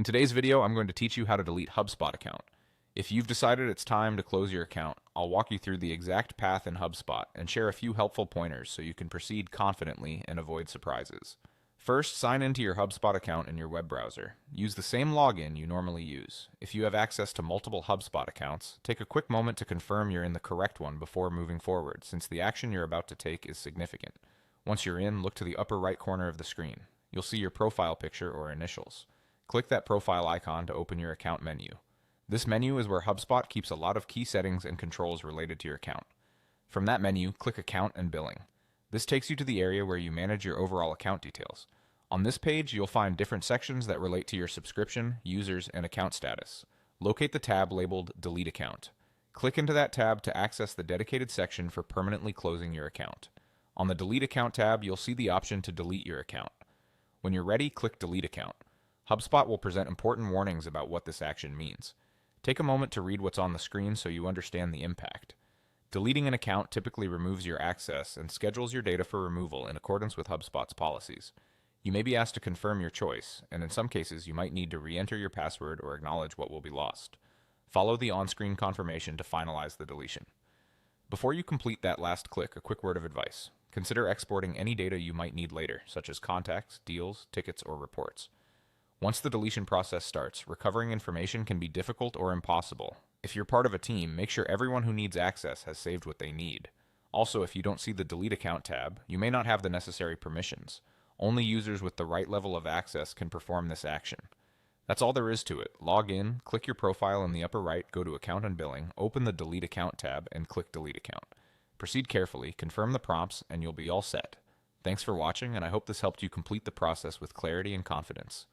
today's video, I'm going to teach you how to delete HubSpot account. If you've decided it's time to close your account, I'll walk you through the exact path in HubSpot and share a few helpful pointers so you can proceed confidently and avoid surprises. First, sign into your HubSpot account in your web browser. Use the same login you normally use. If you have access to multiple HubSpot accounts, take a quick moment to confirm you're in the correct one before moving forward, since the action you're about to take is significant. Once you're in, look to the upper right corner of the screen. You'll see your profile picture or initials. Click that profile icon to open your account menu. This menu is where HubSpot keeps a lot of key settings and controls related to your account. From that menu, click Account and Billing. This takes you to the area where you manage your overall account details. On this page, you'll find different sections that relate to your subscription, users, and account status. Locate the tab labeled Delete Account. Click into that tab to access the dedicated section for permanently closing your account. On the Delete Account tab, you'll see the option to delete your account. When you're ready, click Delete Account. HubSpot will present important warnings about what this action means. Take a moment to read what's on the screen so you understand the impact. Deleting an account typically removes your access and schedules your data for removal in accordance with HubSpot's policies. You may be asked to confirm your choice, and in some cases you might need to re-enter your password or acknowledge what will be lost. Follow the on-screen confirmation to finalize the deletion. Before you complete that last click, a quick word of advice. Consider exporting any data you might need later, such as contacts, deals, tickets, or reports. Once the deletion process starts, recovering information can be difficult or impossible. If you're part of a team, make sure everyone who needs access has saved what they need. Also, if you don't see the Delete Account tab, you may not have the necessary permissions. Only users with the right level of access can perform this action. That's all there is to it. Log in, click your profile in the upper right, go to Account and Billing, open the Delete Account tab, and click Delete Account. Proceed carefully, confirm the prompts, and you'll be all set. Thanks for watching, and I hope this helped you complete the process with clarity and confidence.